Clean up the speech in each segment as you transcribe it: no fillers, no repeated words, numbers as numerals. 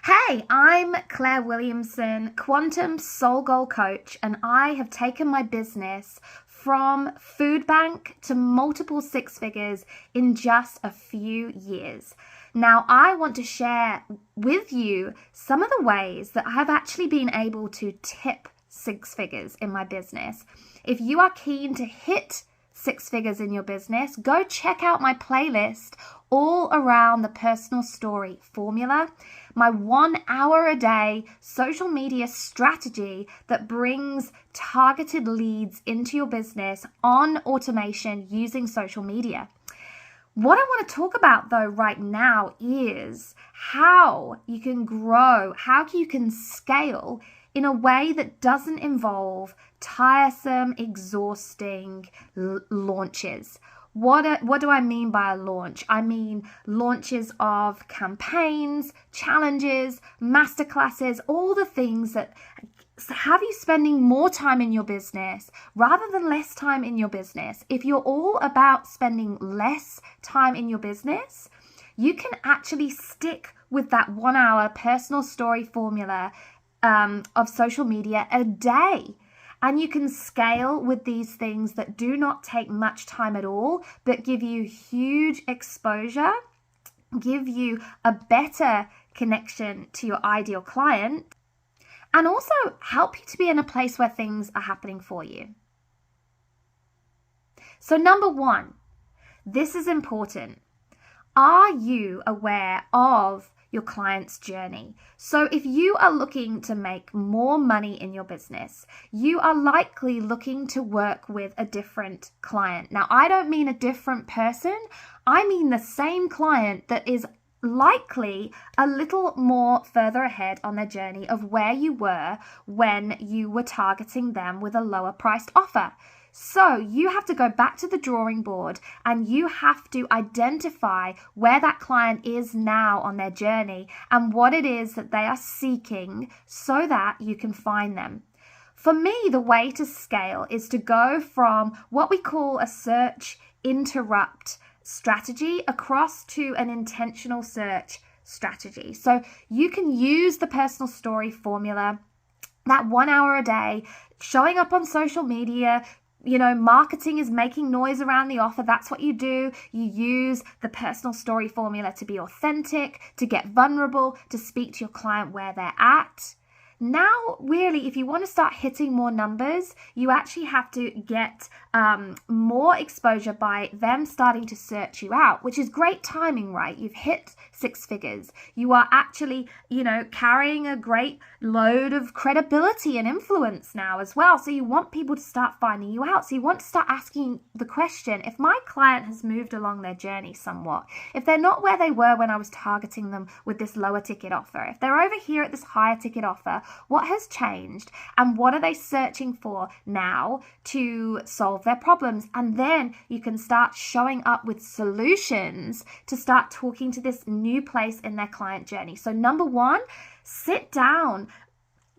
Hey, I'm Clare Williamson, quantum soul goal coach, and I have taken my business from foodbank to multiple six figures in just a few years. Now, I want to share with you some of the ways that I have actually been able to tip six figures in my business. If you are keen to hit six figures in your business, go check out my playlist all around the personal story formula, my 1 hour a day social media strategy that brings targeted leads into your business on automation using social media. What I want to talk about though right now is how you can grow, how you can scale in a way that doesn't involve tiresome, exhausting launches. What do I mean by a launch? I mean launches of campaigns, challenges, masterclasses, all the things that have you spending more time in your business rather than less time in your business. If you're all about spending less time in your business, you can actually stick with that 1 hour personal story formula of social media a day. And you can scale with these things that do not take much time at all, but give you huge exposure, give you a better connection to your ideal client, and also help you to be in a place where things are happening for you. So number one, this is important. Are you aware of your client's journey? So if you are looking to make more money in your business, you are likely looking to work with a different client. Now, I don't mean a different person. I mean the same client that is likely a little more further ahead on their journey of where you were when you were targeting them with a lower priced offer. So you have to go back to the drawing board and you have to identify where that client is now on their journey and what it is that they are seeking so that you can find them. For me, the way to scale is to go from what we call a search interrupt strategy across to an intentional search strategy. So you can use the personal story formula, that 1 hour a day, showing up on social media. Marketing is making noise around the offer. That's what you do. You use the personal story formula to be authentic, to get vulnerable, to speak to your client where they're at. Now, really, if you want to start hitting more numbers, you actually have to get more exposure by them starting to search you out, which is great timing, right? You've hit six figures. You are actually, carrying a great load of credibility and influence now as well. So you want people to start finding you out. So you want to start asking the question, if my client has moved along their journey somewhat, if they're not where they were when I was targeting them with this lower ticket offer, if they're over here at this higher ticket offer, what has changed and what are they searching for now to solve their problems? And then you can start showing up with solutions to start talking to this new place in their client journey. So number one, sit down,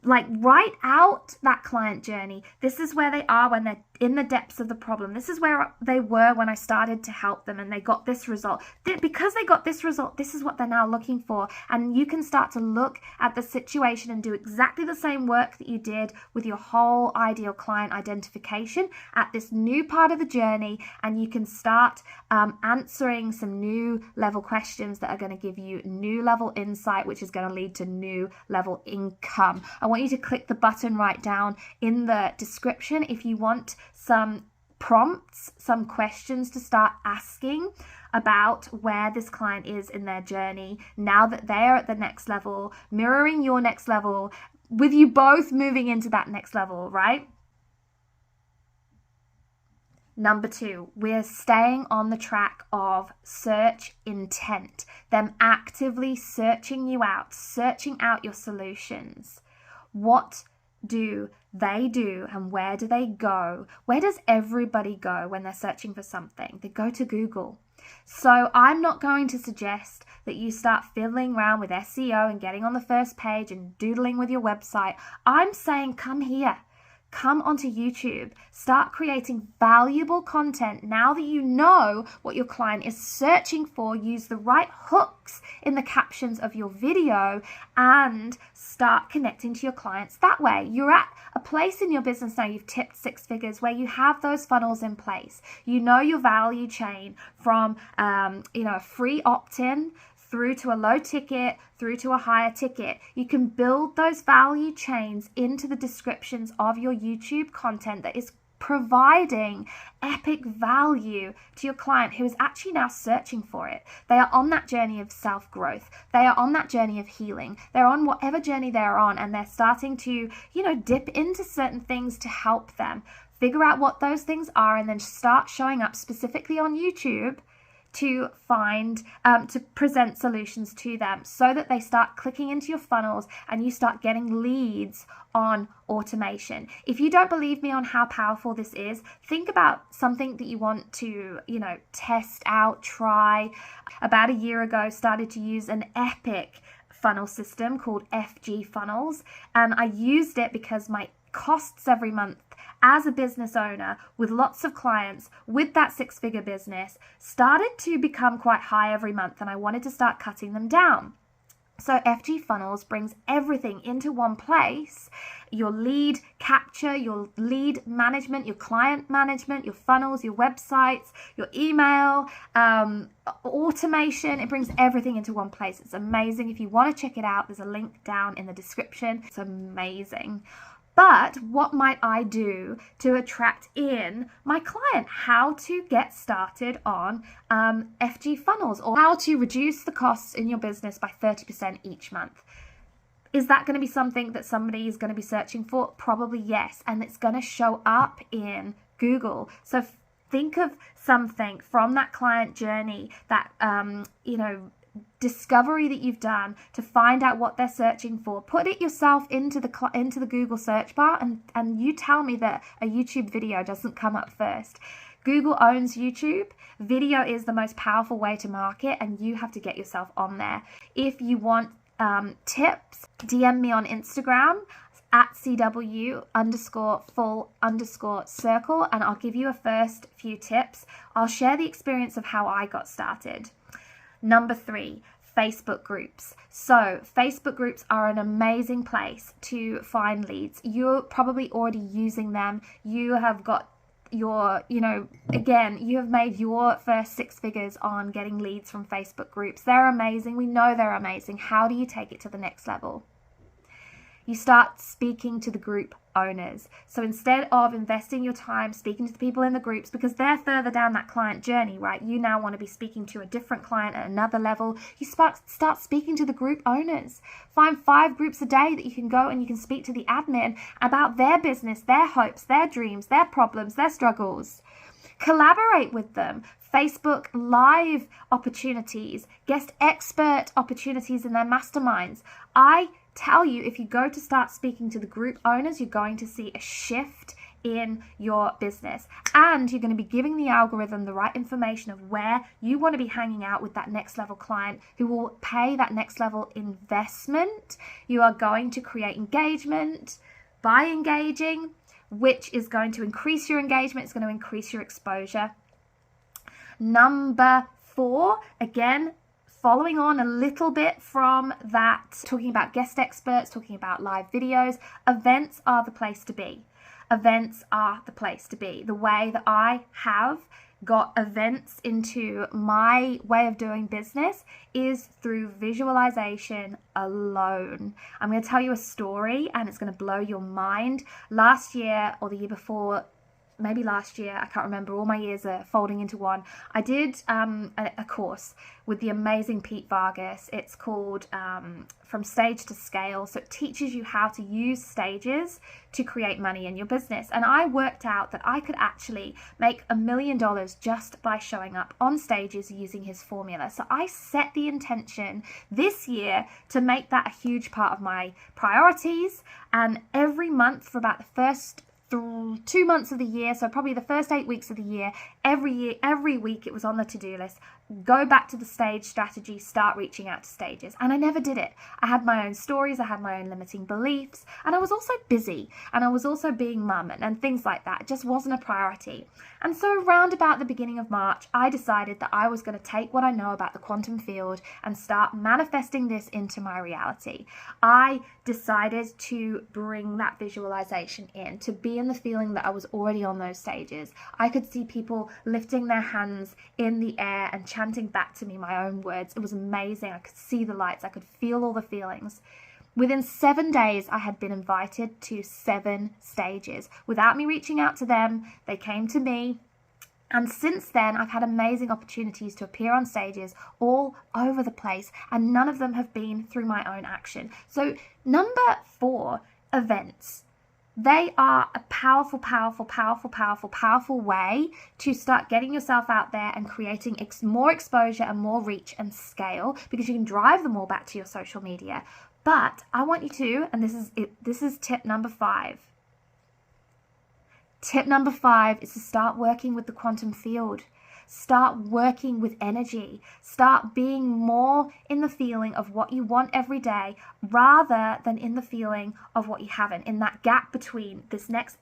write out that client journey. This is where they are when they're in the depths of the problem. This is where they were when I started to help them and they got this result. Because they got this result, this is what they're now looking for. And you can start to look at the situation and do exactly the same work that you did with your whole ideal client identification at this new part of the journey. And you can start answering some new level questions that are going to give you new level insight, which is going to lead to new level income. I want you to click the button right down in the description if you want some prompts, some questions to start asking about where this client is in their journey now that they're at the next level, mirroring your next level, with you both moving into that next level, right? Number two, we're staying on the track of search intent, them actively searching you out, searching out your solutions. What do they do and where do they go? Where does everybody go when they're searching for something? They go to Google. So I'm not going to suggest that you start fiddling around with SEO and getting on the first page and doodling with your website. I'm saying come here. come onto YouTube, start creating valuable content. Now that you know what your client is searching for, use the right hooks in the captions of your video and start connecting to your clients that way. You're at a place in your business now, you've tipped 6 figures, where you have those funnels in place. You know your value chain from a free opt-in through to a low ticket, through to a higher ticket. You can build those value chains into the descriptions of your YouTube content that is providing epic value to your client who is actually now searching for it. They are on that journey of self-growth. They are on that journey of healing. They're on whatever journey they're on, and they're starting to, dip into certain things to help them. Figure out what those things are and then start showing up specifically on YouTube to find, to present solutions to them so that they start clicking into your funnels and you start getting leads on automation. If you don't believe me on how powerful this is, think about something that you want to, test out, try. About a year ago, started to use an epic funnel system called FG funnels. And I used it because my costs every month as a business owner with lots of clients with that 6-figure business started to become quite high every month, and I wanted to start cutting them down. So FG funnels brings everything into one place: your lead capture, your lead management, your client management, your funnels, your websites, your email, automation. It brings everything into one place. It's amazing. If you want to check it out, there's a link down in the description. It's amazing. But what might I do to attract in my client? How to get started on FG funnels, or how to reduce the costs in your business by 30% each month. Is that going to be something that somebody is going to be searching for? Probably yes. And it's going to show up in Google. So think of something from that client journey, that, discovery that you've done to find out what they're searching for. Put it yourself into the Google search bar, and you tell me that a YouTube video doesn't come up first. Google owns YouTube. Video is the most powerful way to market, and you have to get yourself on there. If you want tips, DM me on Instagram at CW_full_circle, and I'll give you a first few tips. I'll share the experience of how I got started. Number 3, Facebook groups. So Facebook groups are an amazing place to find leads. You're probably already using them. You have got your, you have made your first 6 figures on getting leads from Facebook groups. They're amazing. We know they're amazing. How do you take it to the next level? You start speaking to the group owners. So instead of investing your time speaking to the people in the groups, because they're further down that client journey, right? You now want to be speaking to a different client at another level. You start speaking to the group owners. Find 5 groups a day that you can go and you can speak to the admin about their business, their hopes, their dreams, their problems, their struggles. Collaborate with them. Facebook live opportunities, guest expert opportunities in their masterminds. I tell you, if you go to start speaking to the group owners, you're going to see a shift in your business, and you're going to be giving the algorithm the right information of where you want to be hanging out with that next level client who will pay that next level investment. You are going to create engagement by engaging, which is going to increase your engagement. It's going to increase your exposure. Number 4, again, following on a little bit from that, talking about guest experts, talking about live videos, events are the place to be. Events are the place to be. The way that I have got events into my way of doing business is through visualization alone. I'm going to tell you a story and it's going to blow your mind. Last year or the year before, maybe last year, I can't remember, all my years are folding into one. I did a course with the amazing Pete Vargas. It's called From Stage to Scale. So it teaches you how to use stages to create money in your business. And I worked out that I could actually make $1 million just by showing up on stages using his formula. So I set the intention this year to make that a huge part of my priorities. And every month for about the first 2 months of the year, so probably the first 8 weeks of the year, every week it was on the to-do list. Go back to the stage strategy, start reaching out to stages. And I never did it. I had my own stories, I had my own limiting beliefs, and I was also busy, and I was also being mum and things like that. It just wasn't a priority. And so around about the beginning of March, I decided that I was going to take what I know about the quantum field and start manifesting this into my reality. I decided to bring that visualization in, to be in the feeling that I was already on those stages. I could see people lifting their hands in the air and chanting back to me my own words. It was amazing. I could see the lights. I could feel all the feelings. Within 7 days, I had been invited to 7 stages. Without me reaching out to them, they came to me. And since then, I've had amazing opportunities to appear on stages all over the place, and none of them have been through my own action. So number 4, events. They are a powerful, powerful, powerful, powerful, powerful way to start getting yourself out there and creating more exposure and more reach and scale, because you can drive them all back to your social media. But I want you to, and this is tip number 5. Tip number 5 is to start working with the quantum field. Start working with energy. Start being more in the feeling of what you want every day rather than in the feeling of what you haven't. In that gap between this next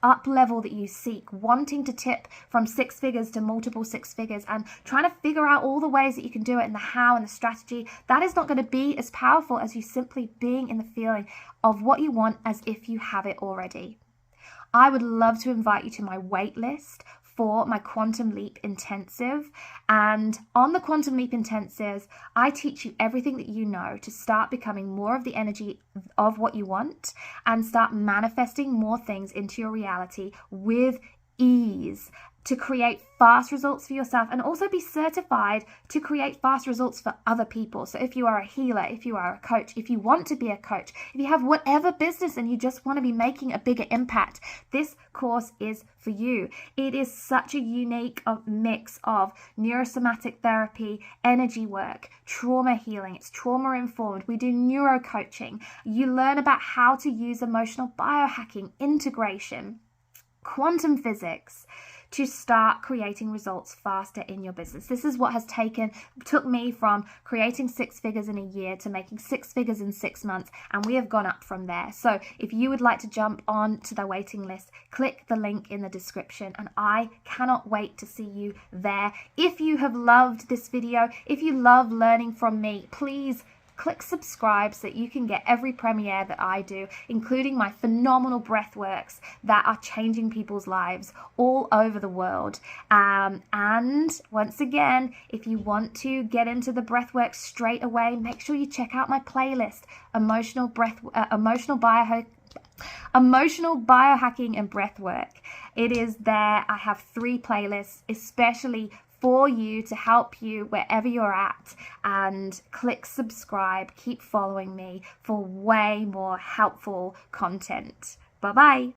up level that you seek, wanting to tip from 6 figures to multiple 6 figures and trying to figure out all the ways that you can do it and the how and the strategy, that is not going to be as powerful as you simply being in the feeling of what you want as if you have it already. I would love to invite you to my wait list for my Quantum Leap Intensive. And on the Quantum Leap Intensives, I teach you everything that you know to start becoming more of the energy of what you want and start manifesting more things into your reality with ease, to create fast results for yourself and also be certified to create fast results for other people. So if you are a healer, if you are a coach, if you want to be a coach, if you have whatever business and you just want to be making a bigger impact, this course is for you. It is such a unique mix of neurosomatic therapy, energy work, trauma healing. It's trauma informed. We do neuro coaching. You learn about how to use emotional biohacking, integration, quantum physics, to start creating results faster in your business. This is what took me from creating 6 figures in a year to making 6 figures in 6 months, and we have gone up from there. So if you would like to jump on to the waiting list, click the link in the description, and I cannot wait to see you there. If you have loved this video, if you love learning from me, please click subscribe so that you can get every premiere that I do, including my phenomenal breathworks that are changing people's lives all over the world. And once again, if you want to get into the breathwork straight away, make sure you check out my playlist, emotional biohacking and breathwork. It is there. I have 3 playlists, especially for you to help you wherever you're at, and click subscribe, keep following me for way more helpful content. Bye-bye.